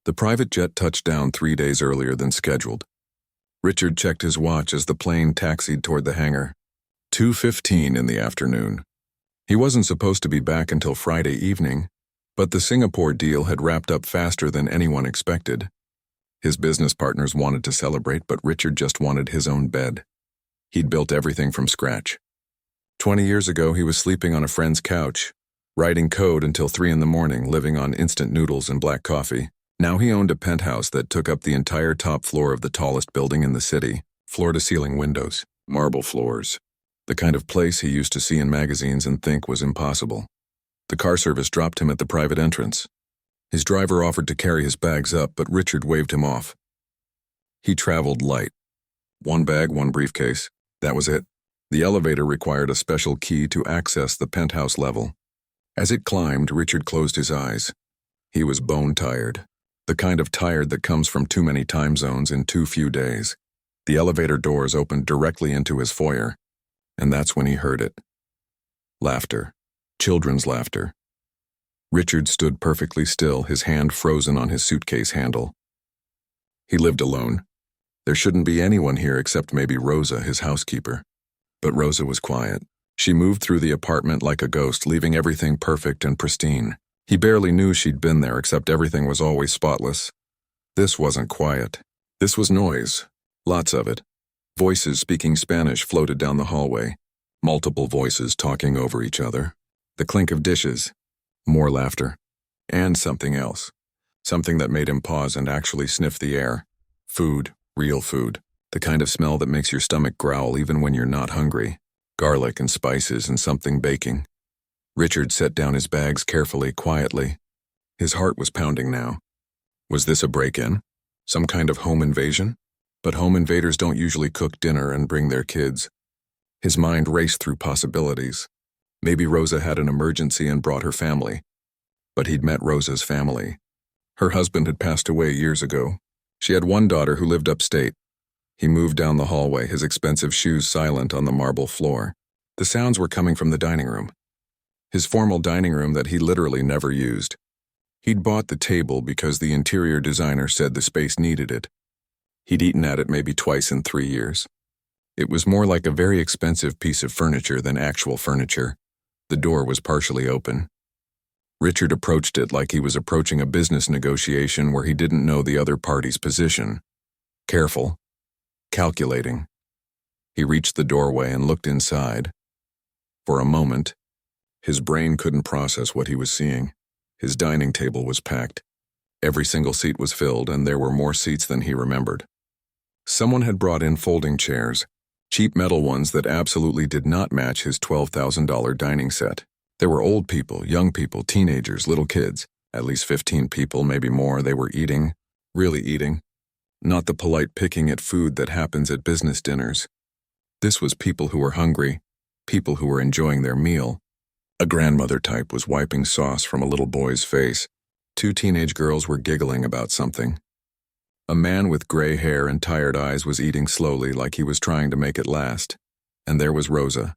The private jet touched down 3 days earlier than scheduled. Richard checked his watch as the plane taxied toward the hangar. 2:15 in the afternoon. He wasn't supposed to be back until Friday evening, but the Singapore deal had wrapped up faster than anyone expected. His business partners wanted to celebrate, but Richard just wanted his own bed. He'd built everything from scratch. 20 years ago, he was sleeping on a friend's couch, writing code until 3 in the morning, living on instant noodles and black coffee. Now he owned a penthouse that took up the entire top floor of the tallest building in the city, floor-to-ceiling windows, marble floors. The kind of place he used to see in magazines and think was impossible. The car service dropped him at the private entrance. His driver offered to carry his bags up, but Richard waved him off. He traveled light. 1 bag, 1 briefcase. That was it. The elevator required a special key to access the penthouse level. As it climbed, Richard closed his eyes. He was bone-tired. The kind of tired that comes from too many time zones in too few days. The elevator doors opened directly into his foyer, and that's when he heard it. Laughter. Children's laughter. Richard stood perfectly still, his hand frozen on his suitcase handle. He lived alone. There shouldn't be anyone here except maybe Rosa, his housekeeper. But Rosa was quiet. She moved through the apartment like a ghost, leaving everything perfect and pristine. He barely knew she'd been there, except everything was always spotless. This wasn't quiet. This was noise. Lots of it. Voices speaking Spanish floated down the hallway. Multiple voices talking over each other. The clink of dishes. More laughter. And something else. Something that made him pause and actually sniff the air. Food. Real food. The kind of smell that makes your stomach growl even when you're not hungry. Garlic and spices and something baking. Richard set down his bags carefully, quietly. His heart was pounding now. Was this a break-in? Some kind of home invasion? But home invaders don't usually cook dinner and bring their kids. His mind raced through possibilities. Maybe Rosa had an emergency and brought her family. But he'd met Rosa's family. Her husband had passed away years ago. She had 1 daughter who lived upstate. He moved down the hallway, his expensive shoes silent on the marble floor. The sounds were coming from the dining room. His formal dining room that he literally never used. He'd bought the table because the interior designer said the space needed it. He'd eaten at it maybe twice in 3 years. It was more like a very expensive piece of furniture than actual furniture. The door was partially open. Richard approached it like he was approaching a business negotiation where he didn't know the other party's position. Careful. Calculating. He reached the doorway and looked inside. For a moment, his brain couldn't process what he was seeing. His dining table was packed. Every single seat was filled, and there were more seats than he remembered. Someone had brought in folding chairs, cheap metal ones that absolutely did not match his $12,000 dining set. There were old people, young people, teenagers, little kids. At least 15 people, maybe more. They were eating, really eating. Not the polite picking at food that happens at business dinners. This was people who were hungry, people who were enjoying their meal. A grandmother type was wiping sauce from a little boy's face. 2 teenage girls were giggling about something. A man with gray hair and tired eyes was eating slowly like he was trying to make it last. And there was Rosa.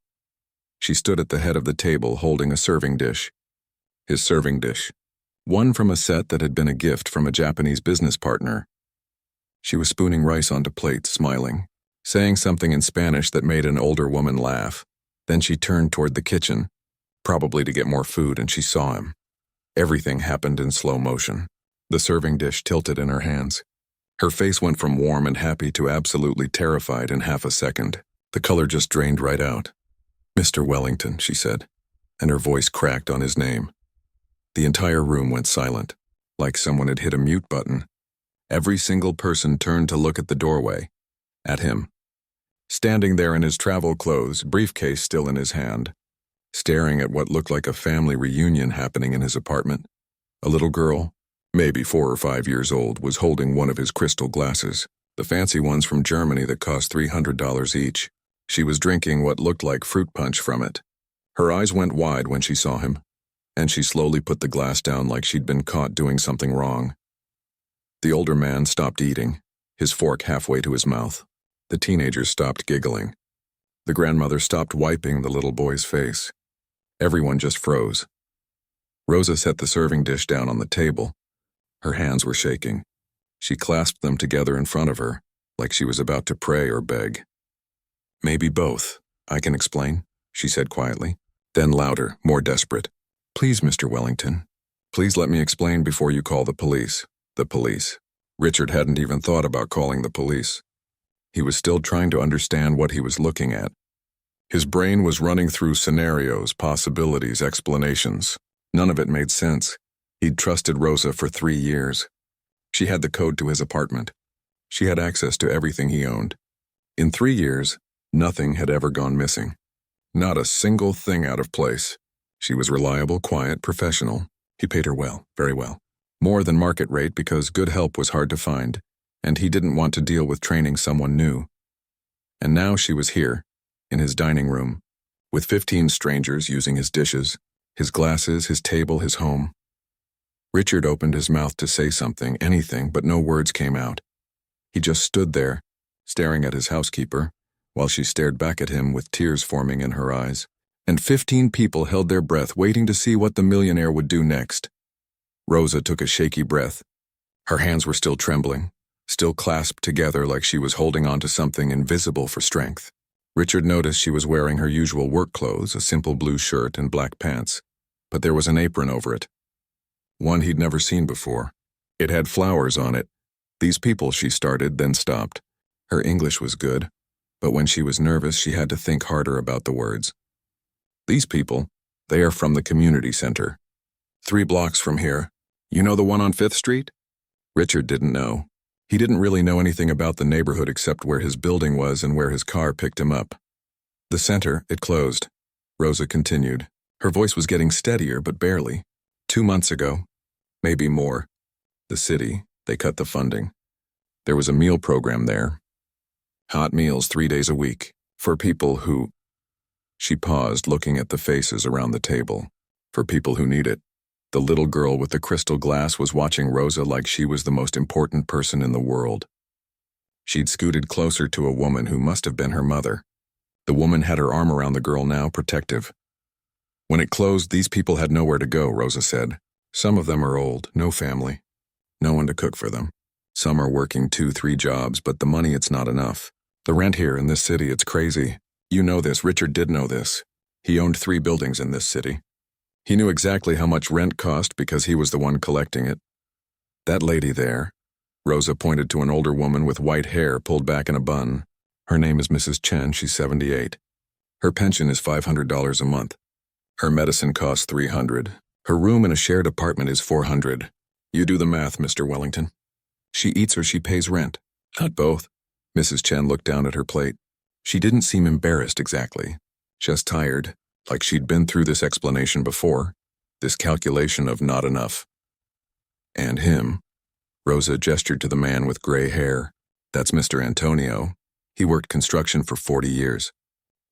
She stood at the head of the table holding a serving dish. His serving dish. One from a set that had been a gift from a Japanese business partner. She was spooning rice onto plates, smiling, saying something in Spanish that made an older woman laugh. Then she turned toward the kitchen, probably to get more food, and she saw him. Everything happened in slow motion. The serving dish tilted in her hands. Her face went from warm and happy to absolutely terrified in half a second. The color just drained right out. "Mr. Wellington," she said, and her voice cracked on his name. The entire room went silent, like someone had hit a mute button. Every single person turned to look at the doorway, at him. Standing there in his travel clothes, briefcase still in his hand, staring at what looked like a family reunion happening in his apartment. A little girl, maybe 4 or 5 years old, was holding one of his crystal glasses, the fancy ones from Germany that cost $300 each. She was drinking what looked like fruit punch from it. Her eyes went wide when she saw him, and she slowly put the glass down like she'd been caught doing something wrong. The older man stopped eating, his fork halfway to his mouth. The teenagers stopped giggling. The grandmother stopped wiping the little boy's face. Everyone just froze. Rosa set the serving dish down on the table. Her hands were shaking. She clasped them together in front of her, like she was about to pray or beg. "Maybe both. I can explain," she said quietly. Then louder, more desperate. "Please, Mr. Wellington. Please let me explain before you call the police." The police. Richard hadn't even thought about calling the police. He was still trying to understand what he was looking at. His brain was running through scenarios, possibilities, explanations. None of it made sense. He'd trusted Rosa for 3 years. She had the code to his apartment. She had access to everything he owned. In 3 years, nothing had ever gone missing. Not a single thing out of place. She was reliable, quiet, professional. He paid her well, very well. More than market rate because good help was hard to find, and he didn't want to deal with training someone new. And now she was here, in his dining room, with 15 strangers using his dishes, his glasses, his table, his home. Richard opened his mouth to say something, anything, but no words came out. He just stood there, staring at his housekeeper, while she stared back at him with tears forming in her eyes. And 15 people held their breath, waiting to see what the millionaire would do next. Rosa took a shaky breath. Her hands were still trembling, still clasped together like she was holding on to something invisible for strength. Richard noticed she was wearing her usual work clothes, a simple blue shirt and black pants, but there was an apron over it. One he'd never seen before. It had flowers on it. "These people," she started, then stopped. Her English was good, but when she was nervous, she had to think harder about the words. "These people, they are from the community center. 3 blocks from here. You know the one on 5th Street? Richard didn't know. He didn't really know anything about the neighborhood except where his building was and where his car picked him up. "The center, it closed," Rosa continued. Her voice was getting steadier, but barely. 2 months ago. Maybe more. The city, they cut the funding. There was a meal program there. Hot meals 3 days a week, for people who... She paused, looking at the faces around the table. For people who need it. The little girl with the crystal glass was watching Rosa like she was the most important person in the world. She'd scooted closer to a woman who must have been her mother. The woman had her arm around the girl now, protective. "When it closed, these people had nowhere to go," Rosa said. "Some of them are old, no family. No one to cook for them. Some are working 2-3 jobs, but the money, it's not enough. The rent here in this city, it's crazy. You know this, Richard did know this. He owned 3 buildings in this city. He knew exactly how much rent cost because he was the one collecting it. That lady there," Rosa pointed to an older woman with white hair pulled back in a bun. "Her name is Mrs. Chen, she's 78. Her pension is $500 a month. Her medicine costs $300. Her room in a shared apartment is $400. You do the math, Mr. Wellington. She eats or she pays rent. Not both." Mrs. Chen looked down at her plate. She didn't seem embarrassed exactly, just tired, like she'd been through this explanation before, this calculation of not enough. "And him," Rosa gestured to the man with gray hair. "That's Mr. Antonio. He worked construction for 40 years.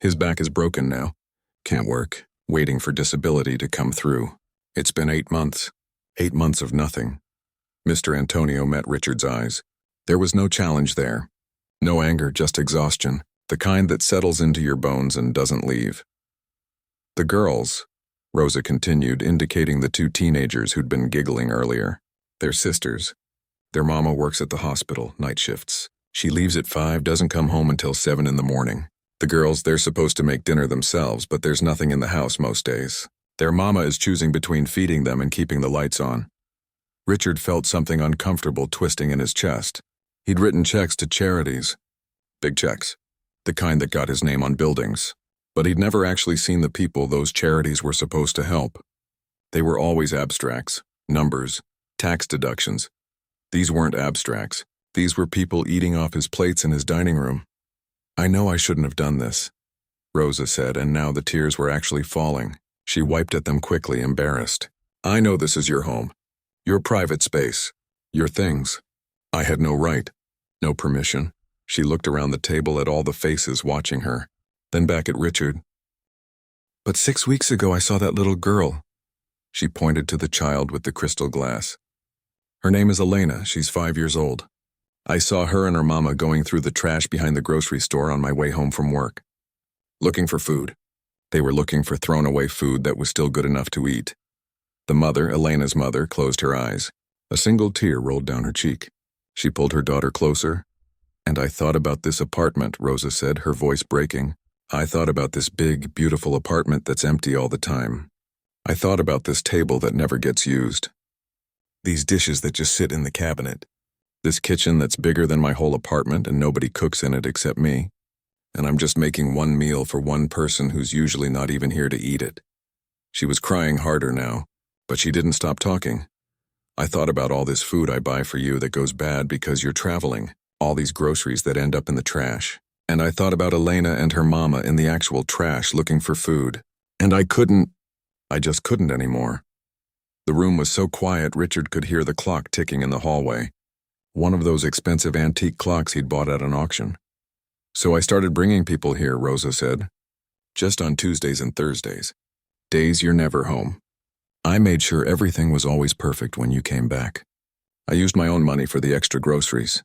His back is broken now. Can't work, waiting for disability to come through. It's been 8 months. 8 months of nothing." Mr. Antonio met Richard's eyes. There was no challenge there. No anger, just exhaustion, the kind that settles into your bones and doesn't leave. "The girls," Rosa continued, indicating the 2 teenagers who'd been giggling earlier. "They're sisters. Their mama works at the hospital, night shifts. She leaves at 5, doesn't come home until 7 in the morning. The girls, they're supposed to make dinner themselves, but there's nothing in the house most days. Their mama is choosing between feeding them and keeping the lights on." Richard felt something uncomfortable twisting in his chest. He'd written checks to charities. Big checks. The kind that got his name on buildings. But he'd never actually seen the people those charities were supposed to help. They were always abstracts, numbers, tax deductions. These weren't abstracts. These were people eating off his plates in his dining room. "I know I shouldn't have done this," Rosa said, and now the tears were actually falling. She wiped at them quickly, embarrassed. "I know this is your home. Your private space. Your things. I had no right. No permission." She looked around the table at all the faces watching her, then back at Richard. "But 6 weeks ago I saw that little girl." She pointed to the child with the crystal glass. "Her name is Elena, she's 5 years old. I saw her and her mama going through the trash behind the grocery store on my way home from work. Looking for food. They were looking for thrown-away food that was still good enough to eat." The mother, Elena's mother, closed her eyes. A single tear rolled down her cheek. She pulled her daughter closer. "And I thought about this apartment," Rosa said, her voice breaking. "I thought about this big, beautiful apartment that's empty all the time. I thought about this table that never gets used. These dishes that just sit in the cabinet. This kitchen that's bigger than my whole apartment and nobody cooks in it except me. And I'm just making one meal for one person who's usually not even here to eat it." She was crying harder now, but she didn't stop talking. "I thought about all this food I buy for you that goes bad because you're traveling, all these groceries that end up in the trash. And I thought about Elena and her mama in the actual trash looking for food. And I just couldn't anymore." The room was so quiet Richard could hear the clock ticking in the hallway. One of those expensive antique clocks he'd bought at an auction. "So I started bringing people here," Rosa said. "Just on Tuesdays and Thursdays. Days you're never home. I made sure everything was always perfect when you came back. I used my own money for the extra groceries.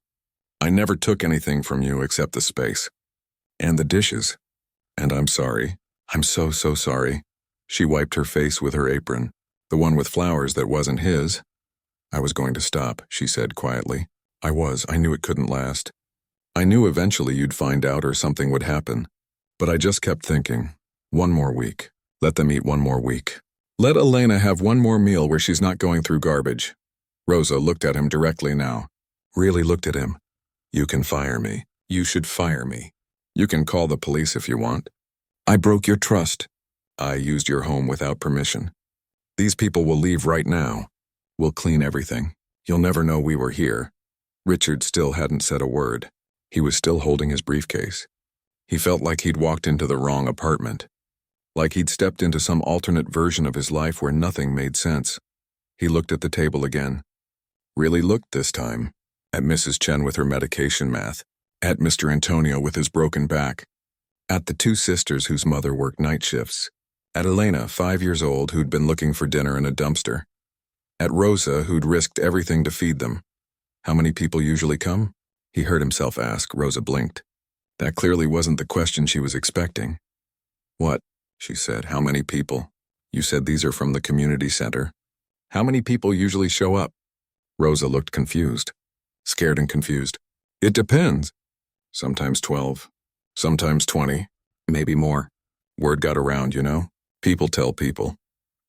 I never took anything from you except the space. And the dishes. And I'm sorry. I'm so sorry." She wiped her face with her apron, the one with flowers that wasn't his. "I was going to stop," she said quietly. I knew it couldn't last. I knew eventually you'd find out or something would happen. But I just kept thinking, one more week. Let them eat one more week. Let Elena have one more meal where she's not going through garbage." Rosa looked at him directly now. Really looked at him. "You can fire me. You should fire me. You can call the police if you want. I broke your trust. I used your home without permission. These people will leave right now. We'll clean everything. You'll never know we were here." Richard still hadn't said a word. He was still holding his briefcase. He felt like he'd walked into the wrong apartment. Like he'd stepped into some alternate version of his life where nothing made sense. He looked at the table again. Really looked this time. At Mrs. Chen with her medication math. At Mr. Antonio with his broken back. At the two sisters whose mother worked night shifts. At Elena, 5 years old, who'd been looking for dinner in a dumpster. At Rosa, who'd risked everything to feed them. How many people usually come? He heard himself ask. Rosa blinked. That clearly wasn't the question she was expecting. "What?" she said. "How many people? You said these are from the community center. How many people usually show up?" Rosa looked confused. Scared and confused. "It depends. Sometimes 12. Sometimes 20. Maybe more. Word got around, you know? People tell people."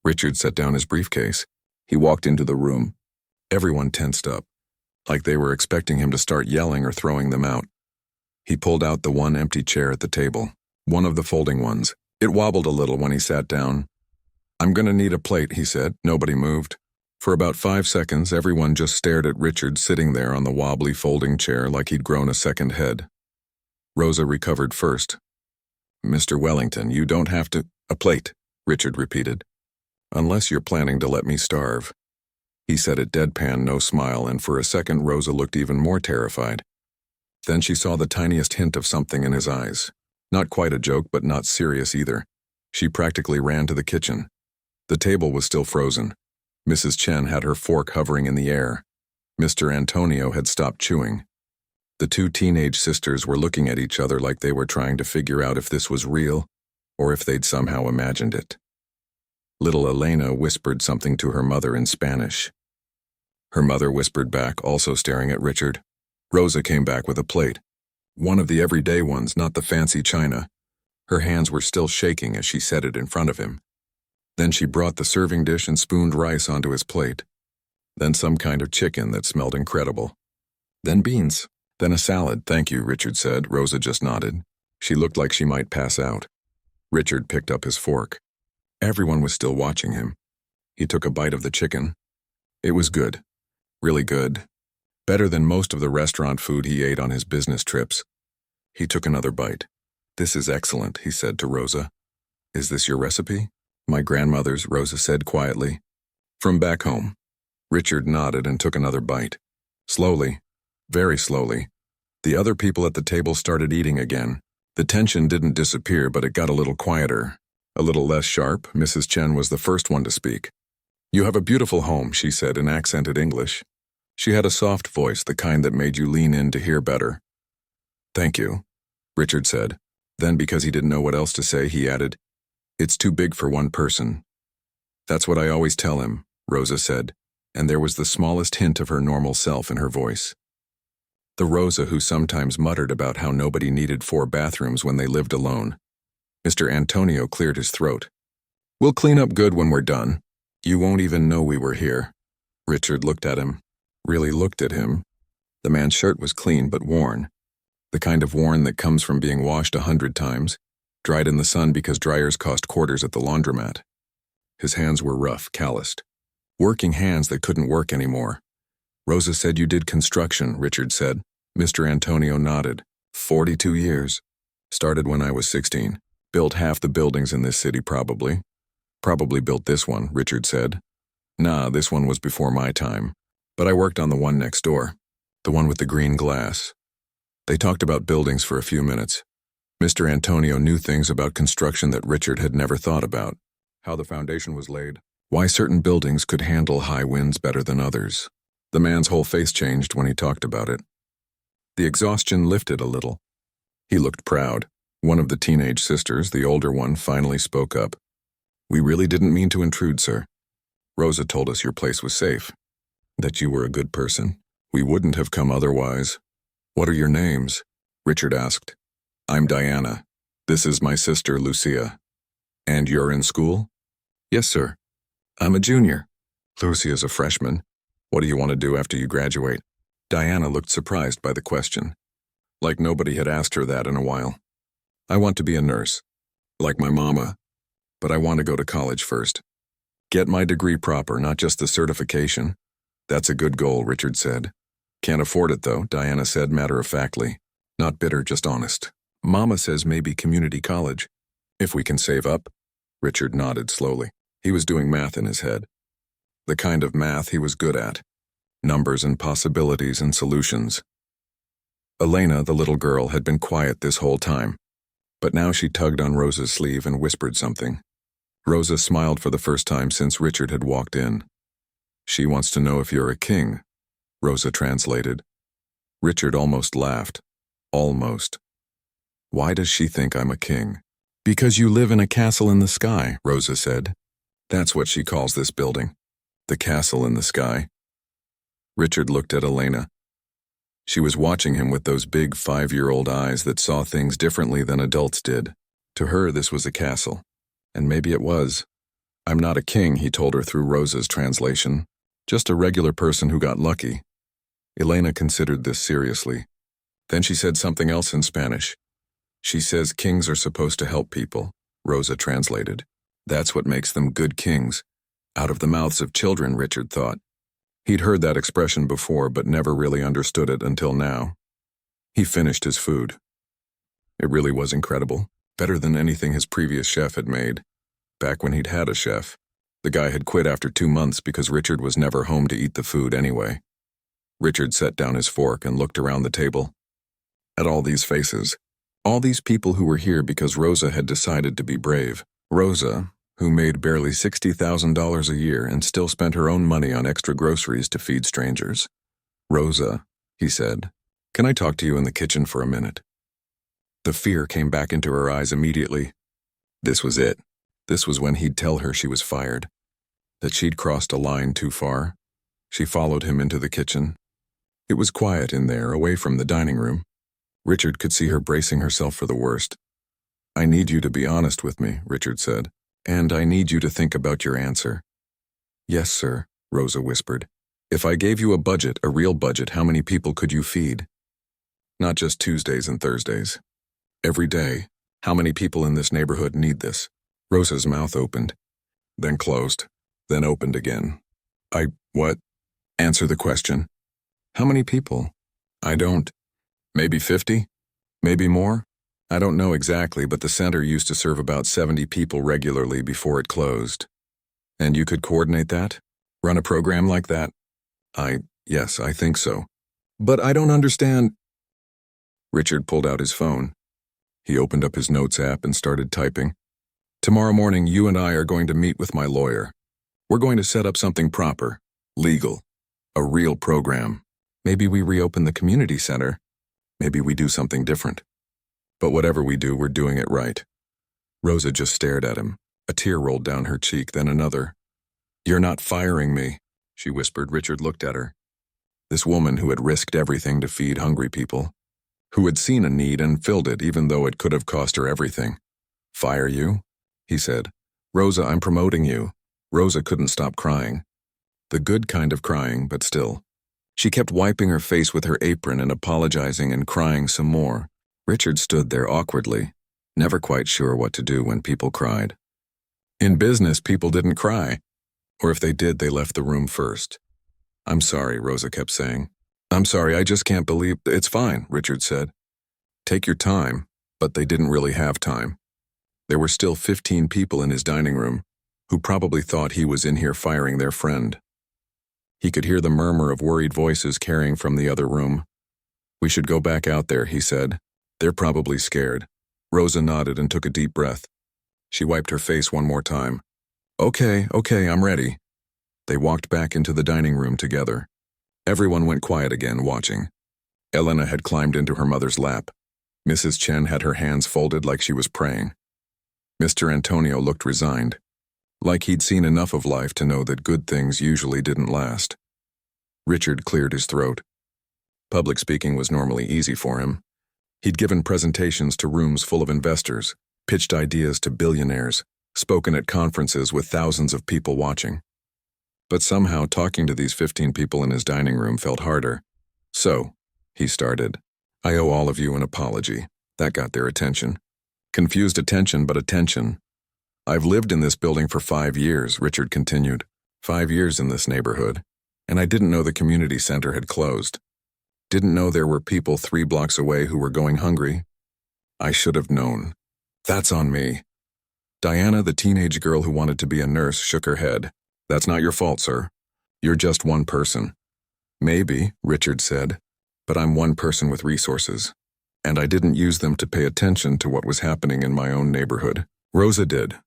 Richard set down his briefcase. He walked into the room. Everyone tensed up, like they were expecting him to start yelling or throwing them out. He pulled out the one empty chair at the table, one of the folding ones. It wobbled a little when he sat down. "I'm gonna need a plate," he said. Nobody moved. For about 5 seconds, everyone just stared at Richard sitting there on the wobbly folding chair like he'd grown a second head. Rosa recovered first. "Mr. Wellington, you don't have to—" "A plate," Richard repeated. "Unless you're planning to let me starve." He said it deadpan, no smile, and for a second Rosa looked even more terrified. Then she saw the tiniest hint of something in his eyes. Not quite a joke, but not serious either. She practically ran to the kitchen. The table was still frozen. Mrs. Chen had her fork hovering in the air. Mr. Antonio had stopped chewing. The two teenage sisters were looking at each other like they were trying to figure out if this was real or if they'd somehow imagined it. Little Elena whispered something to her mother in Spanish. Her mother whispered back, also staring at Richard. Rosa came back with a plate. One of the everyday ones, not the fancy china. Her hands were still shaking as she set it in front of him. Then she brought the serving dish and spooned rice onto his plate. Then some kind of chicken that smelled incredible. Then beans. Then a salad. "Thank you," Richard said. Rosa just nodded. She looked like she might pass out. Richard picked up his fork. Everyone was still watching him. He took a bite of the chicken. It was good. Really good. Better than most of the restaurant food he ate on his business trips. He took another bite. "This is excellent," he said to Rosa. "Is this your recipe?" "My grandmother's," Rosa said quietly. "From back home." Richard nodded and took another bite. Slowly, very slowly, the other people at the table started eating again. The tension didn't disappear, but it got a little quieter, a little less sharp. Mrs. Chen was the first one to speak. "You have a beautiful home," she said in accented English. She had a soft voice, the kind that made you lean in to hear better. "Thank you," Richard said. Then, because he didn't know what else to say, he added, "It's too big for one person." "That's what I always tell him," Rosa said. and there was the smallest hint of her normal self in her voice. The Rosa who sometimes muttered about how nobody needed 4 bathrooms when they lived alone. Mr. Antonio cleared his throat. "We'll clean up good when we're done. You won't even know we were here." Richard looked at him. Really looked at him. The man's shirt was clean but worn. The kind of worn that comes from being washed 100 times, dried in the sun because dryers cost quarters at the laundromat. His hands were rough, calloused. Working hands that couldn't work anymore. "Rosa said you did construction," Richard said. Mr. Antonio nodded. 42 years. Started when I was 16. Built half the buildings in this city probably. Probably built this one, Richard said. Nah, this one was before my time. But I worked on the one next door. The one with the green glass. They talked about buildings for a few minutes. Mr. Antonio knew things about construction that Richard had never thought about. How the foundation was laid. Why certain buildings could handle high winds better than others. The man's whole face changed when he talked about it. The exhaustion lifted a little. He looked proud. One of the teenage sisters, the older one, finally spoke up. "We really didn't mean to intrude, sir. Rosa told us your place was safe. That you were a good person. We wouldn't have come otherwise." "What are your names?" Richard asked. "I'm Diana. This is my sister, Lucia." "And you're in school?" "Yes, sir. I'm a junior." "Lucia's a freshman. What do you want to do after you graduate?" Diana looked surprised by the question. Like nobody had asked her that in a while. "I want to be a nurse. Like my mama. But I want to go to college first. Get my degree proper, not just the certification." "That's a good goal," Richard said. "Can't afford it, though," Diana said matter-of-factly. Not bitter, just honest. "Mama says maybe community college. If we can save up." Richard nodded slowly. He was doing math in his head. The kind of math he was good at. Numbers and possibilities and solutions. Elena, the little girl, had been quiet this whole time. But now she tugged on Rosa's sleeve and whispered something. Rosa smiled for the first time since Richard had walked in. "She wants to know if you're a king," Rosa translated. Richard almost laughed. Almost. "Why does she think I'm a king?" "Because you live in a castle in the sky," Rosa said. "That's what she calls this building. The castle in the sky." Richard looked at Elena. She was watching him with those big 5-year-old eyes that saw things differently than adults did. To her, this was a castle. And maybe it was. "I'm not a king," he told her through Rosa's translation. "Just a regular person who got lucky." Elena considered this seriously. Then she said something else in Spanish. "She says kings are supposed to help people," Rosa translated. "That's what makes them good kings." Out of the mouths of children, Richard thought. He'd heard that expression before, but never really understood it until now. He finished his food. It really was incredible. Better than anything his previous chef had made. Back when he'd had a chef. The guy had quit after 2 months because Richard was never home to eat the food anyway. Richard set down his fork and looked around the table. At all these faces. All these people who were here because Rosa had decided to be brave. Rosa, who made barely $60,000 a year and still spent her own money on extra groceries to feed strangers. "Rosa," he said, "can I talk to you in the kitchen for a minute?" The fear came back into her eyes immediately. This was it. This was when he'd tell her she was fired. That she'd crossed a line too far. She followed him into the kitchen. It was quiet in there, away from the dining room. Richard could see her bracing herself for the worst. "I need you to be honest with me," Richard said. "And I need you to think about your answer." "Yes, sir," Rosa whispered. "If I gave you a budget, a real budget, how many people could you feed? Not just Tuesdays and Thursdays. Every day. How many people in this neighborhood need this?" Rosa's mouth opened, then closed, then opened again. What? Answer the question. "How many people?" "I don't. Maybe 50? Maybe more? I don't know exactly, but the center used to serve about 70 people regularly before it closed." "And you could coordinate that? Run a program like that?" Yes, I think so. But I don't understand." Richard pulled out his phone. He opened up his notes app and started typing. "Tomorrow morning, you and I are going to meet with my lawyer. We're going to set up something proper, legal, a real program. Maybe we reopen the community center. Maybe we do something different. But whatever we do, we're doing it right." Rosa just stared at him. A tear rolled down her cheek, then another. "You're not firing me." she whispered. Richard looked at her. This woman who had risked everything to feed hungry people, who had seen a need and filled it even though it could have cost her everything. Fire you? He said. Rosa, I'm promoting you. Rosa couldn't stop crying. The good kind of crying, but still. She kept wiping her face with her apron and apologizing and crying some more. Richard stood there awkwardly, never quite sure what to do when people cried. In business, people didn't cry. Or if they did, they left the room first. I'm sorry, Rosa kept saying. I'm sorry, I just can't believe. It's fine, Richard said. Take your time, but they didn't really have time. There were still 15 people in his dining room, who probably thought he was in here firing their friend. He could hear the murmur of worried voices carrying from the other room. We should go back out there, he said. They're probably scared. Rosa nodded and took a deep breath. She wiped her face one more time. Okay, I'm ready. They walked back into the dining room together. Everyone went quiet again, watching. Elena had climbed into her mother's lap. Mrs. Chen had her hands folded like she was praying. Mr. Antonio looked resigned, like he'd seen enough of life to know that good things usually didn't last. Richard cleared his throat. Public speaking was normally easy for him. He'd given presentations to rooms full of investors, pitched ideas to billionaires, spoken at conferences with thousands of people watching. But somehow talking to these 15 people in his dining room felt harder. So, he started, I owe all of you an apology. That got their attention. Confused attention, but attention. I've lived in this building for 5 years, Richard continued. 5 years in this neighborhood. And I didn't know the community center had closed. Didn't know there were people 3 blocks away who were going hungry. I should have known. That's on me. Diana, the teenage girl who wanted to be a nurse, shook her head. That's not your fault, sir. You're just one person. Maybe, Richard said, but I'm one person with resources. And I didn't use them to pay attention to what was happening in my own neighborhood. Rosa did.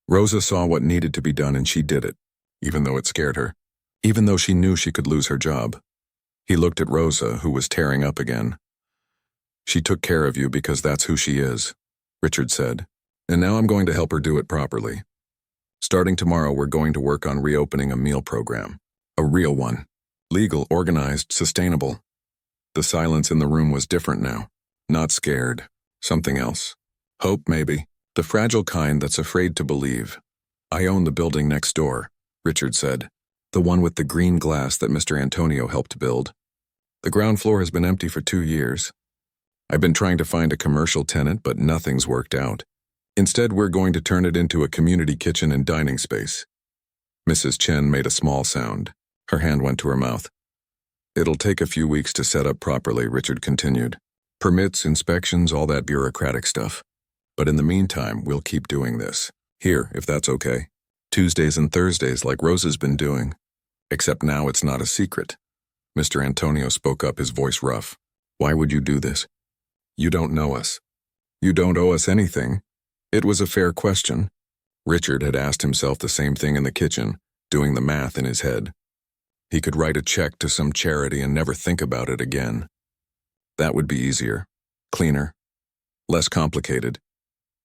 Rosa saw what needed to be done and she did it, even though it scared her, even though she knew she could lose her job. He looked at Rosa, who was tearing up again. She took care of you because that's who she is, Richard said, and now I'm going to help her do it properly. Starting tomorrow, we're going to work on reopening a meal program. A real one. Legal, organized, sustainable. The silence in the room was different now. Not scared. Something else. Hope, maybe. The fragile kind that's afraid to believe. I own the building next door, Richard said. The one with the green glass that Mr. Antonio helped build. The ground floor has been empty for 2 years. I've been trying to find a commercial tenant, but nothing's worked out. Instead, we're going to turn it into a community kitchen and dining space. Mrs. Chen made a small sound. Her hand went to her mouth. It'll take a few weeks to set up properly, Richard continued. Permits, inspections, all that bureaucratic stuff. But in the meantime, we'll keep doing this. Here, if that's okay. Tuesdays and Thursdays like Rosa's been doing. Except now it's not a secret. Mr. Antonio spoke up, his voice rough. Why would you do this? You don't know us. You don't owe us anything. It was a fair question. Richard had asked himself the same thing in the kitchen, doing the math in his head. He could write a check to some charity and never think about it again. That would be easier, cleaner, less complicated.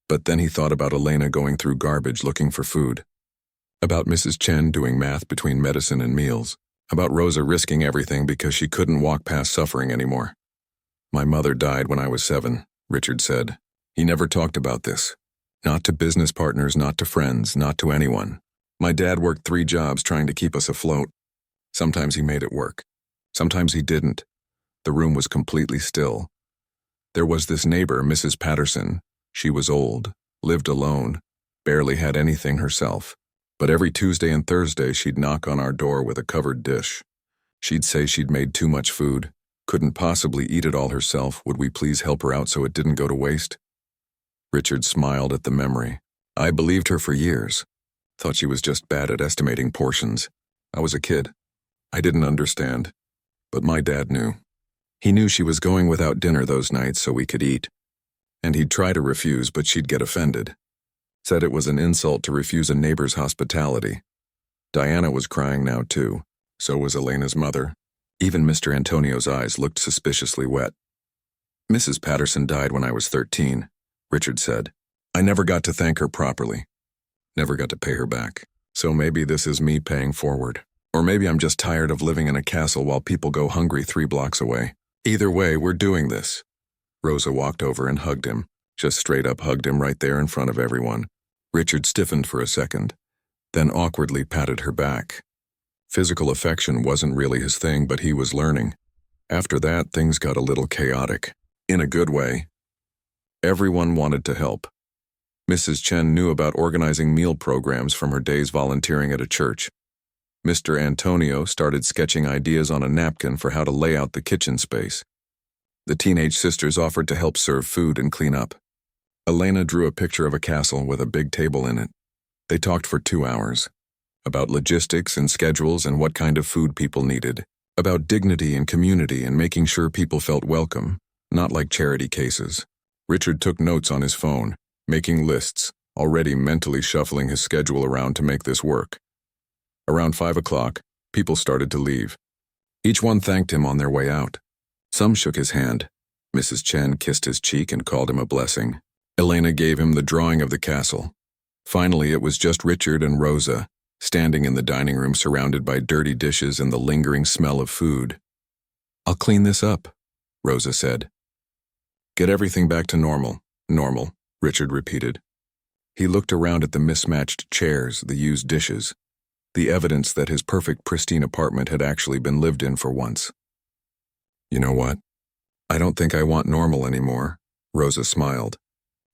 But then he thought about Elena going through garbage looking for food. About Mrs. Chen doing math between medicine and meals. About Rosa risking everything because she couldn't walk past suffering anymore. My mother died when I was 7, Richard said. He never talked about this. Not to business partners, not to friends, not to anyone. My dad worked 3 jobs trying to keep us afloat. Sometimes he made it work. Sometimes he didn't. The room was completely still. There was this neighbor, Mrs. Patterson. She was old, lived alone, barely had anything herself. But every Tuesday and Thursday she'd knock on our door with a covered dish. She'd say she'd made too much food, couldn't possibly eat it all herself. Would we please help her out so it didn't go to waste? Richard smiled at the memory. I believed her for years. Thought she was just bad at estimating portions. I was a kid. I didn't understand. But my dad knew. He knew she was going without dinner those nights so we could eat. And he'd try to refuse, but she'd get offended. Said it was an insult to refuse a neighbor's hospitality. Diana was crying now too. So was Elena's mother. Even Mr. Antonio's eyes looked suspiciously wet. Mrs. Patterson died when I was 13, Richard said. I never got to thank her properly. Never got to pay her back. So maybe this is me paying forward. Or maybe I'm just tired of living in a castle while people go hungry 3 blocks away. Either way, we're doing this. Rosa walked over and hugged him, just straight up hugged him right there in front of everyone. Richard stiffened for a second, then awkwardly patted her back. Physical affection wasn't really his thing, but he was learning. After that, things got a little chaotic. In a good way. Everyone wanted to help. Mrs. Chen knew about organizing meal programs from her days volunteering at a church. Mr. Antonio started sketching ideas on a napkin for how to lay out the kitchen space. The teenage sisters offered to help serve food and clean up. Elena drew a picture of a castle with a big table in it. They talked for 2 hours. About logistics and schedules and what kind of food people needed. About dignity and community and making sure people felt welcome, not like charity cases. Richard took notes on his phone, making lists, already mentally shuffling his schedule around to make this work. Around 5 o'clock, people started to leave. Each one thanked him on their way out. Some shook his hand. Mrs. Chen kissed his cheek and called him a blessing. Elena gave him the drawing of the castle. Finally, it was just Richard and Rosa, standing in the dining room surrounded by dirty dishes and the lingering smell of food. "I'll clean this up," Rosa said. "Get everything back to normal." "Normal," Richard repeated. He looked around at the mismatched chairs, the used dishes, the evidence that his perfect, pristine apartment had actually been lived in for once. "You know what? I don't think I want normal anymore," Rosa smiled.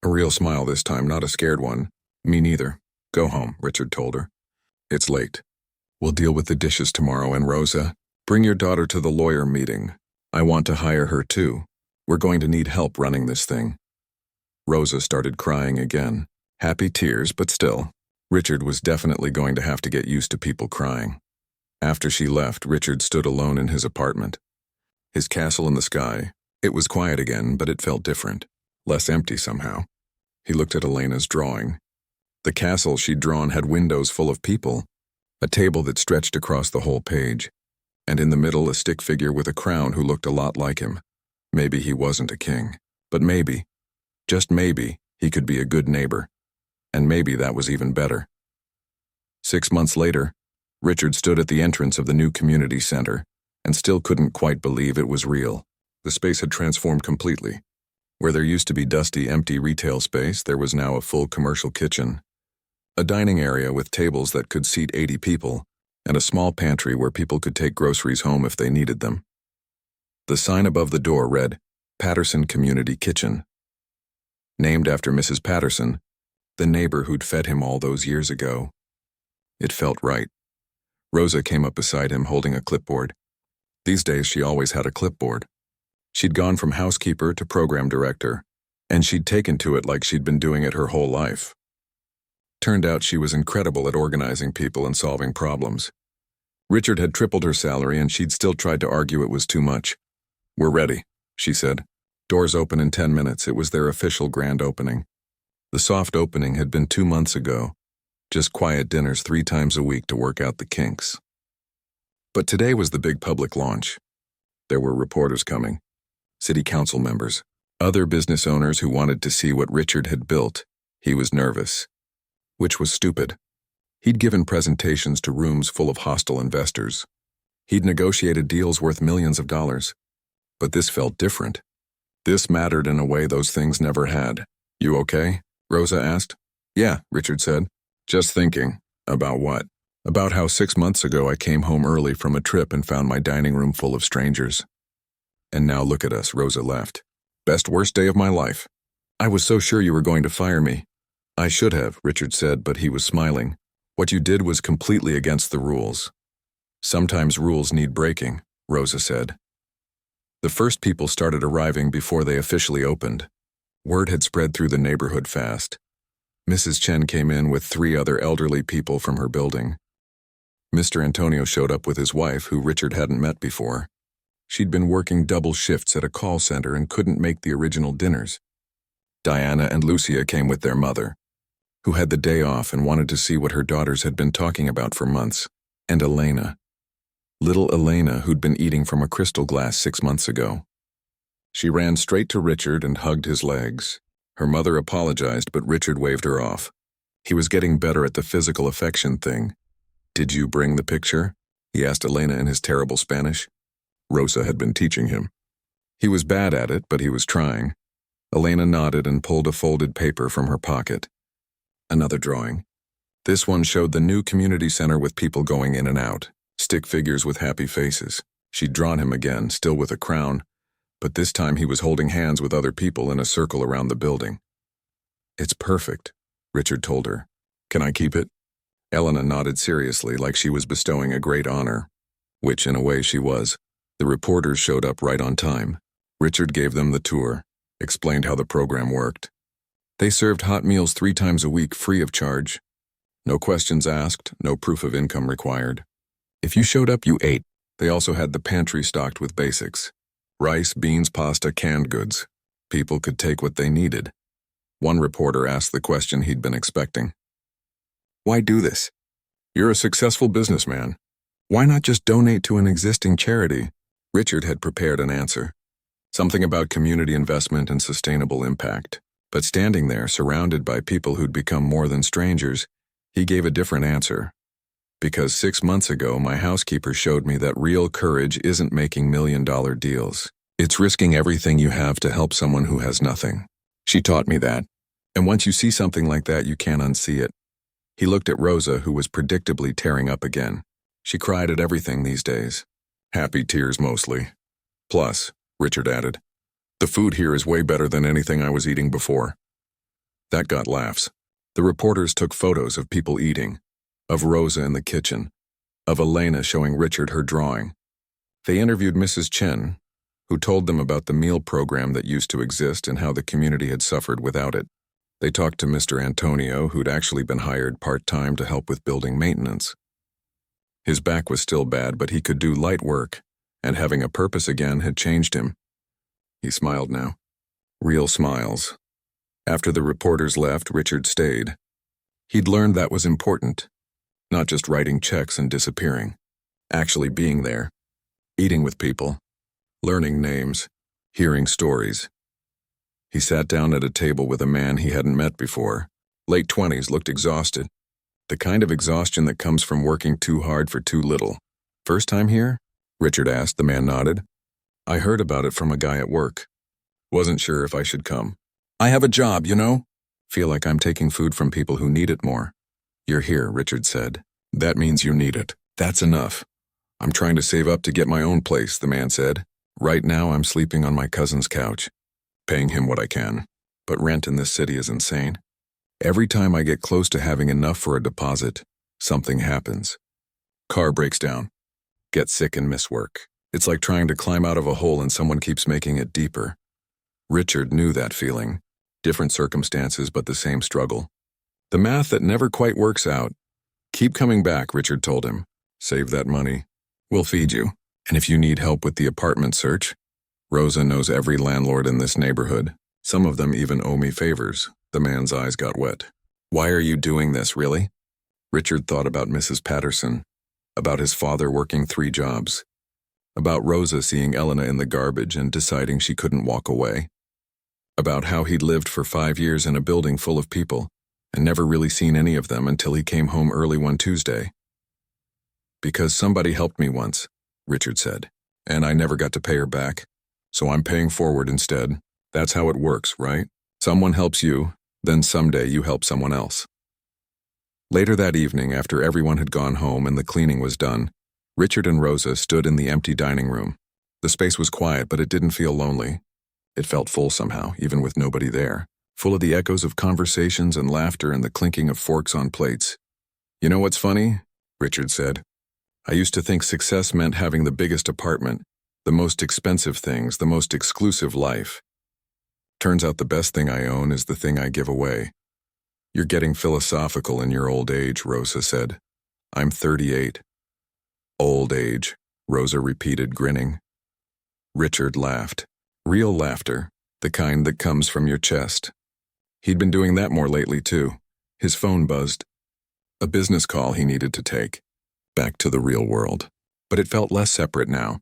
A real smile this time, not a scared one. "Me neither. Go home," Richard told her. "It's late. We'll deal with the dishes tomorrow, and Rosa, bring your daughter to the lawyer meeting. I want to hire her too. We're going to need help running this thing." Rosa started crying again. Happy tears, but still. Richard was definitely going to have to get used to people crying. After she left, Richard stood alone in his apartment. His castle in the sky. It was quiet again, but it felt different. Less empty somehow. He looked at Elena's drawing. The castle she'd drawn had windows full of people, a table that stretched across the whole page, and in the middle a stick figure with a crown who looked a lot like him. Maybe he wasn't a king, but maybe, just maybe, he could be a good neighbor. And maybe that was even better. 6 months later, Richard stood at the entrance of the new community center and still couldn't quite believe it was real. The space had transformed completely. Where there used to be dusty, empty retail space, there was now a full commercial kitchen, a dining area with tables that could seat 80 people, and a small pantry where people could take groceries home if they needed them. The sign above the door read, "Patterson Community Kitchen." Named after Mrs. Patterson, the neighbor who'd fed him all those years ago. It felt right. Rosa came up beside him holding a clipboard. These days she always had a clipboard. She'd gone from housekeeper to program director, and she'd taken to it like she'd been doing it her whole life. Turned out she was incredible at organizing people and solving problems. Richard had tripled her salary and she'd still tried to argue it was too much. "We're ready," she said. "Doors open in 10 minutes. It was their official grand opening. The soft opening had been 2 months ago. Just quiet dinners 3 times a week to work out the kinks. But today was the big public launch. There were reporters coming, city council members, other business owners who wanted to see what Richard had built. He was nervous, which was stupid. He'd given presentations to rooms full of hostile investors. He'd negotiated deals worth millions of dollars. But this felt different. This mattered in a way those things never had. "You okay?" Rosa asked. "Yeah," Richard said. "Just thinking." "About what?" "About how 6 months ago I came home early from a trip and found my dining room full of strangers. And now look at us," Rosa laughed. "Best worst day of my life. I was so sure you were going to fire me." "I should have," Richard said, but he was smiling. "What you did was completely against the rules." "Sometimes rules need breaking," Rosa said. The first people started arriving before they officially opened. Word had spread through the neighborhood fast. Mrs. Chen came in with 3 other elderly people from her building. Mr. Antonio showed up with his wife, who Richard hadn't met before. She'd been working double shifts at a call center and couldn't make the original dinners. Diana and Lucia came with their mother, who had the day off and wanted to see what her daughters had been talking about for months, and Elena. Little Elena, who'd been eating from a crystal glass 6 months ago. She ran straight to Richard and hugged his legs. Her mother apologized, but Richard waved her off. He was getting better at the physical affection thing. "Did you bring the picture?" he asked Elena in his terrible Spanish. Rosa had been teaching him. He was bad at it, but he was trying. Elena nodded and pulled a folded paper from her pocket. Another drawing. This one showed the new community center with people going in and out, stick figures with happy faces. She'd drawn him again, still with a crown, but this time he was holding hands with other people in a circle around the building. "It's perfect," Richard told her. "Can I keep it?" Elena nodded seriously, like she was bestowing a great honor, which in a way she was. The reporters showed up right on time. Richard gave them the tour, explained how the program worked. They served hot meals 3 times a week free of charge. No questions asked, no proof of income required. If you showed up, you ate. They also had the pantry stocked with basics. Rice, beans, pasta, canned goods. People could take what they needed. One reporter asked the question he'd been expecting. "Why do this? You're a successful businessman. Why not just donate to an existing charity?" Richard had prepared an answer. Something about community investment and sustainable impact. But standing there, surrounded by people who'd become more than strangers, he gave a different answer. "Because 6 months ago, my housekeeper showed me that real courage isn't making million-dollar deals. It's risking everything you have to help someone who has nothing. She taught me that. And once you see something like that, you can't unsee it." He looked at Rosa, who was predictably tearing up again. She cried at everything these days. Happy tears mostly. Plus, Richard added, "the food here is way better than anything I was eating before." That got laughs. The reporters took photos of people eating, of Rosa in the kitchen, of Elena showing Richard her drawing. They interviewed Mrs. Chen, who told them about the meal program that used to exist and how the community had suffered without it. They talked to Mr. Antonio, who'd actually been hired part-time to help with building maintenance. His back was still bad, but he could do light work, and having a purpose again had changed him. He smiled now. Real smiles. After the reporters left, Richard stayed. He'd learned that was important. Not just writing checks and disappearing. Actually being there. Eating with people. Learning names. Hearing stories. He sat down at a table with a man he hadn't met before. Late 20s, looked exhausted. The kind of exhaustion that comes from working too hard for too little. "First time here?" Richard asked. The man nodded. "I heard about it from a guy at work. Wasn't sure if I should come. I have a job, you know? Feel like I'm taking food from people who need it more." "You're here," Richard said. "That means you need it. That's enough." "I'm trying to save up to get my own place," the man said. "Right now I'm sleeping on my cousin's couch. Paying him what I can. But rent in this city is insane. Every time I get close to having enough for a deposit, something happens. Car breaks down. Get sick and miss work. It's like trying to climb out of a hole and someone keeps making it deeper." Richard knew that feeling. Different circumstances, but the same struggle. The math that never quite works out. "Keep coming back," Richard told him. "Save that money. We'll feed you. And if you need help with the apartment search, Rosa knows every landlord in this neighborhood. Some of them even owe me favors." The man's eyes got wet. "Why are you doing this, really?" Richard thought about Mrs. Patterson, about his father working 3 jobs, about Rosa seeing Elena in the garbage and deciding she couldn't walk away, about how he'd lived for 5 years in a building full of people and never really seen any of them until he came home early one Tuesday. "Because somebody helped me once," Richard said, "and I never got to pay her back. So I'm paying forward instead. That's how it works, right? Someone helps you, then someday you help someone else." Later that evening, after everyone had gone home and the cleaning was done, Richard and Rosa stood in the empty dining room. The space was quiet, but it didn't feel lonely. It felt full somehow, even with nobody there, full of the echoes of conversations and laughter and the clinking of forks on plates. "You know what's funny?" Richard said. "I used to think success meant having the biggest apartment, the most expensive things, the most exclusive life. Turns out the best thing I own is the thing I give away." "You're getting philosophical in your old age," Rosa said. "I'm 38. "Old age," Rosa repeated, grinning. Richard laughed. Real laughter, the kind that comes from your chest. He'd been doing that more lately, too. His phone buzzed. A business call he needed to take. Back to the real world. But it felt less separate now.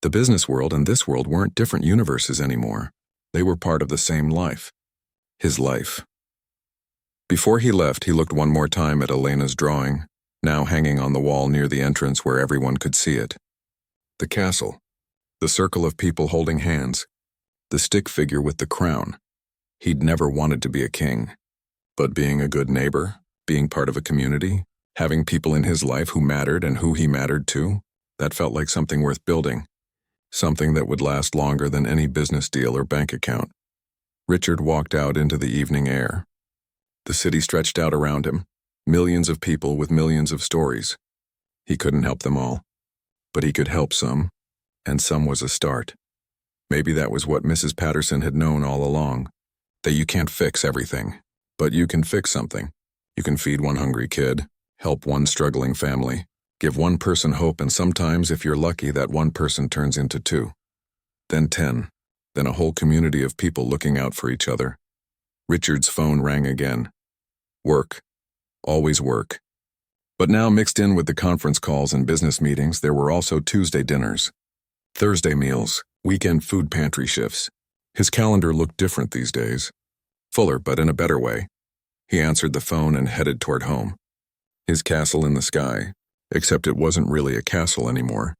The business world and this world weren't different universes anymore. They were part of the same life. His life. Before he left, he looked one more time at Elena's drawing. now hanging on the wall near the entrance where everyone could see it. The castle. The circle of people holding hands. The stick figure with the crown. He'd never wanted to be a king. But being a good neighbor, being part of a community, having people in his life who mattered and who he mattered to, that felt like something worth building. Something that would last longer than any business deal or bank account. Richard walked out into the evening air. The city stretched out around him, millions of people with millions of stories. He couldn't help them all, but he could help some, and some was a start. Maybe that was what Mrs. Patterson had known all along, that you can't fix everything, but you can fix something. You can feed one hungry kid, help one struggling family, give one person hope, and sometimes, if you're lucky, that one person turns into 2. Then 10. Then a whole community of people looking out for each other. Richard's phone rang again. Work. Always work. But now, mixed in with the conference calls and business meetings, there were also Tuesday dinners, Thursday meals, weekend food pantry shifts. His calendar looked different these days. Fuller, but in a better way. He answered the phone and headed toward home. His castle in the sky, except it wasn't really a castle anymore.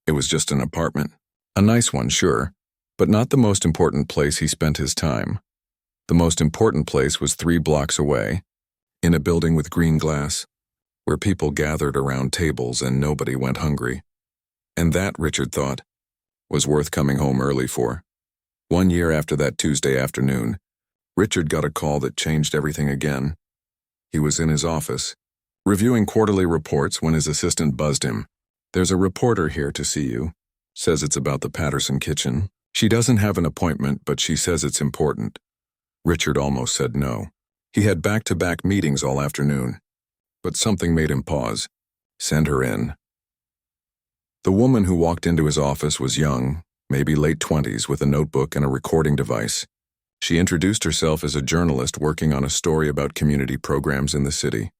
It was just an apartment. A nice one, sure, but not the most important place he spent his time. The most important place was 3 blocks away, in a building with green glass, where people gathered around tables and nobody went hungry. And that, Richard thought, was worth coming home early for. 1 year after that Tuesday afternoon, Richard got a call that changed everything again. He was in his office, reviewing quarterly reports when his assistant buzzed him. "There's a reporter here to see you. Says it's about the Patterson kitchen. She doesn't have an appointment, but she says it's important." Richard almost said no. He had back-to-back meetings all afternoon. But something made him pause. Send her in. The woman who walked into his office was young, maybe late 20s, with a notebook and a recording device. She introduced herself as a journalist working on a story about community programs in the city.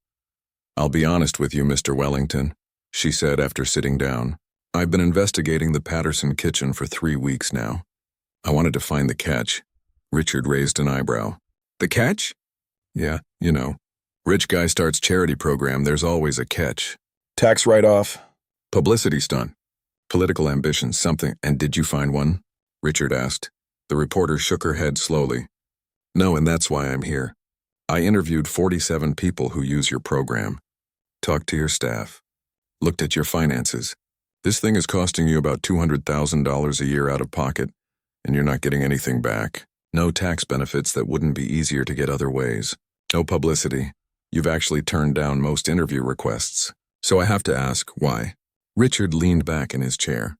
"I'll be honest with you, Mr. Wellington," she said after sitting down. "I've been investigating the Patterson kitchen for 3 weeks now. I wanted to find the catch." Richard raised an eyebrow. "The catch?" "Yeah, you know. Rich guy starts charity program, there's always a catch. Tax write-off, publicity stunt, political ambition, something." "And did you find one?" Richard asked. The reporter shook her head slowly. "No, and that's why I'm here. I interviewed 47 people who use your program. Talked to your staff. Looked at your finances. This thing is costing you about $200,000 a year out of pocket, and you're not getting anything back. No tax benefits that wouldn't be easier to get other ways. No publicity. You've actually turned down most interview requests. So I have to ask, why?" Richard leaned back in his chair.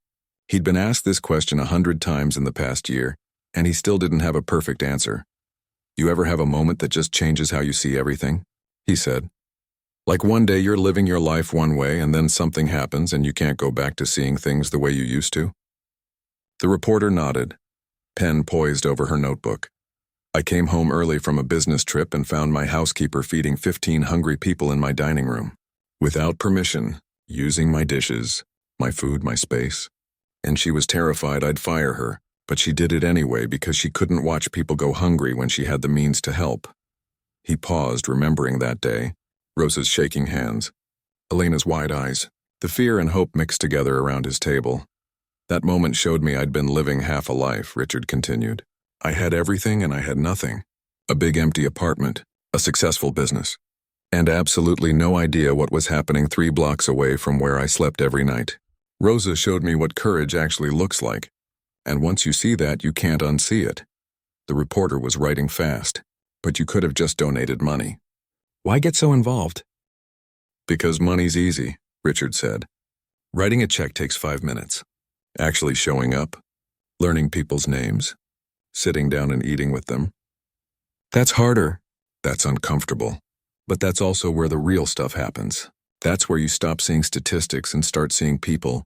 He'd been asked this question 100 times in the past year, and he still didn't have a perfect answer. "You ever have a moment that just changes how you see everything?" he said. "Like one day you're living your life one way and then something happens and you can't go back to seeing things the way you used to?" The reporter nodded, pen poised over her notebook. "I came home early from a business trip and found my housekeeper feeding 15 hungry people in my dining room. Without permission, using my dishes, my food, my space. And she was terrified I'd fire her, but she did it anyway because she couldn't watch people go hungry when she had the means to help." He paused, remembering that day. Rosa's shaking hands. Elena's wide eyes. The fear and hope mixed together around his table. "That moment showed me I'd been living half a life," Richard continued. "I had everything and I had nothing. A big empty apartment, a successful business, and absolutely no idea what was happening 3 blocks away from where I slept every night. Rosa showed me what courage actually looks like, and once you see that, you can't unsee it." The reporter was writing fast. "But you could have just donated money." "Why get so involved?" "Because money's easy," Richard said. "Writing a check takes 5 minutes. Actually showing up, learning people's names, sitting down and eating with them. That's harder. That's uncomfortable. But that's also where the real stuff happens. That's where you stop seeing statistics and start seeing people."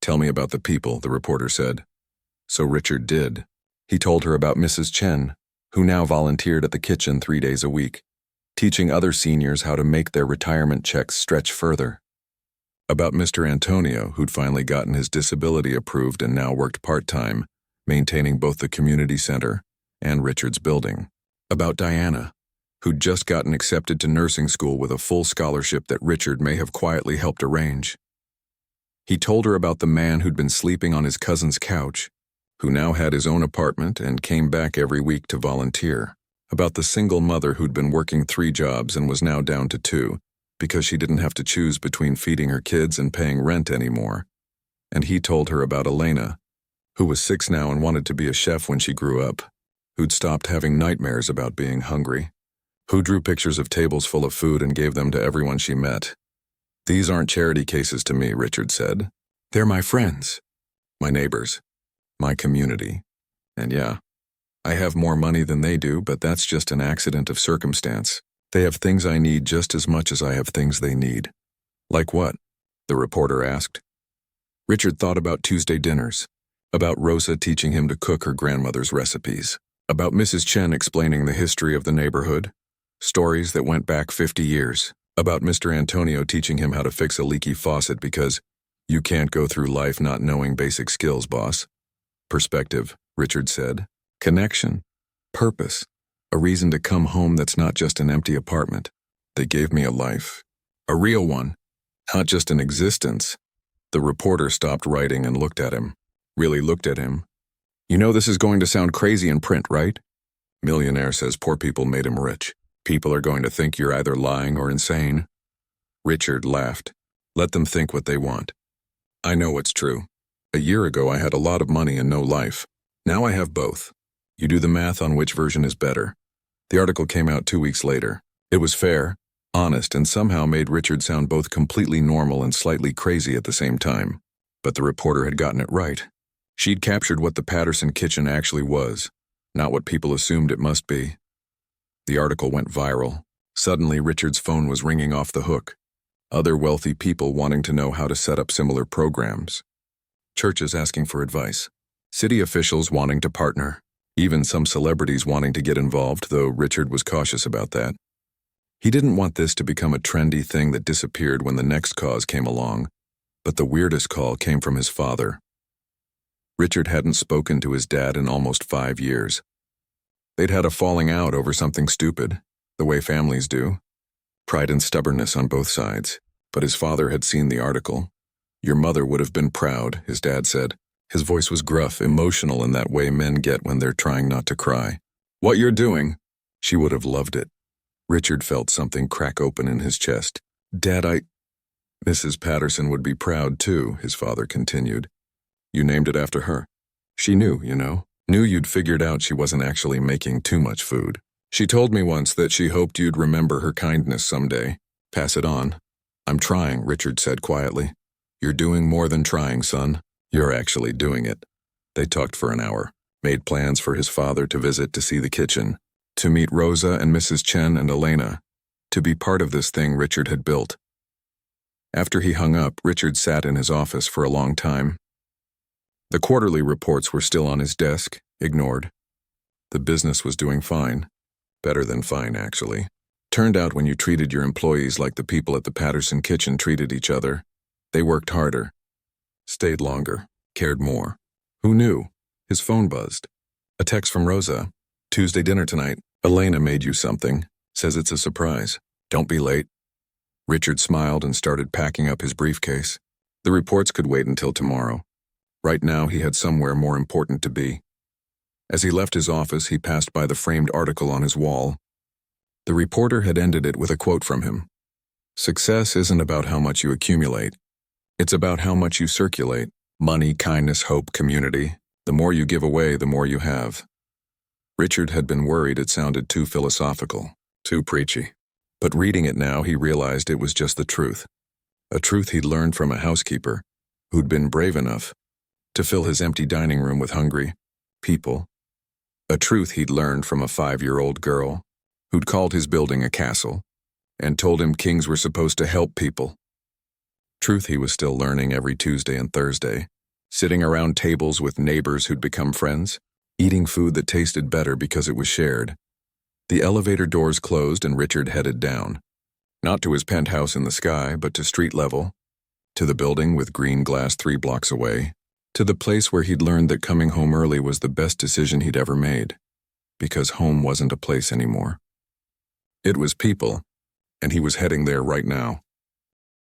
"Tell me about the people," the reporter said. So Richard did. He told her about Mrs. Chen, who now volunteered at the kitchen 3 days a week, teaching other seniors how to make their retirement checks stretch further. About Mr. Antonio, who'd finally gotten his disability approved and now worked part-time, maintaining both the community center and Richard's building. About Diana, who'd just gotten accepted to nursing school with a full scholarship that Richard may have quietly helped arrange. He told her about the man who'd been sleeping on his cousin's couch, who now had his own apartment and came back every week to volunteer, about the single mother who'd been working 3 jobs and was now down to 2, because she didn't have to choose between feeding her kids and paying rent anymore. And he told her about Elena, who was 6 now and wanted to be a chef when she grew up, who'd stopped having nightmares about being hungry, who drew pictures of tables full of food and gave them to everyone she met. "These aren't charity cases to me," Richard said. "They're my friends, my neighbors, my community. And yeah, I have more money than they do, but that's just an accident of circumstance. They have things I need just as much as I have things they need." "Like what?" the reporter asked. Richard thought about Tuesday dinners, about Rosa teaching him to cook her grandmother's recipes, about Mrs. Chen explaining the history of the neighborhood, stories that went back 50 years, about Mr. Antonio teaching him how to fix a leaky faucet because you can't go through life not knowing basic skills, boss. Perspective, Richard said. Connection. Purpose. A reason to come home that's not just an empty apartment. They gave me a life. A real one. Not just an existence. The reporter stopped writing and looked at him. Really looked at him. "You know this is going to sound crazy in print, right? Millionaire says poor people made him rich. People are going to think you're either lying or insane." Richard laughed. "Let them think what they want. I know what's true. A year ago I had a lot of money and no life. Now I have both. You do the math on which version is better." The article came out 2 weeks later. It was fair, honest, and somehow made Richard sound both completely normal and slightly crazy at the same time. But the reporter had gotten it right. She'd captured what the Patterson kitchen actually was, not what people assumed it must be. The article went viral. Suddenly, Richard's phone was ringing off the hook. Other wealthy people wanting to know how to set up similar programs. Churches asking for advice. City officials wanting to partner. Even some celebrities wanting to get involved, though Richard was cautious about that. He didn't want this to become a trendy thing that disappeared when the next cause came along, but the weirdest call came from his father. Richard hadn't spoken to his dad in almost 5 years. They'd had a falling out over something stupid, the way families do. Pride and stubbornness on both sides. But his father had seen the article. "Your mother would have been proud," his dad said. His voice was gruff, emotional in that way men get when they're trying not to cry. "What you're doing?" She would have loved it. Richard felt something crack open in his chest. "Dad, Mrs. Patterson would be proud too," his father continued. "You named it after her. She knew, you know. Knew you'd figured out she wasn't actually making too much food. She told me once that she hoped you'd remember her kindness someday. Pass it on." "I'm trying," Richard said quietly. "You're doing more than trying, son. You're actually doing it." They talked for an hour, made plans for his father to visit to see the kitchen, to meet Rosa and Mrs. Chen and Elena, to be part of this thing Richard had built. After he hung up, Richard sat in his office for a long time. The quarterly reports were still on his desk, ignored. The business was doing fine. Better than fine, actually. Turned out when you treated your employees like the people at the Patterson kitchen treated each other, they worked harder, stayed longer, cared more. Who knew? His phone buzzed. A text from Rosa. "Tuesday dinner tonight. Elena made you something. Says it's a surprise. Don't be late." Richard smiled and started packing up his briefcase. The reports could wait until tomorrow. Right now, he had somewhere more important to be. As he left his office, he passed by the framed article on his wall. The reporter had ended it with a quote from him. "Success isn't about how much you accumulate. It's about how much you circulate. Money, kindness, hope, community. The more you give away, the more you have." Richard had been worried it sounded too philosophical, too preachy. But reading it now, he realized it was just the truth. A truth he'd learned from a housekeeper who'd been brave enough to fill his empty dining room with hungry people. A truth he'd learned from a 5-year-old girl who'd called his building a castle and told him kings were supposed to help people. Truth he was still learning every Tuesday and Thursday, sitting around tables with neighbors who'd become friends, eating food that tasted better because it was shared. The elevator doors closed and Richard headed down, not to his penthouse in the sky, but to street level, to the building with green glass 3 blocks away, to the place where he'd learned that coming home early was the best decision he'd ever made, because home wasn't a place anymore. It was people, and he was heading there right now.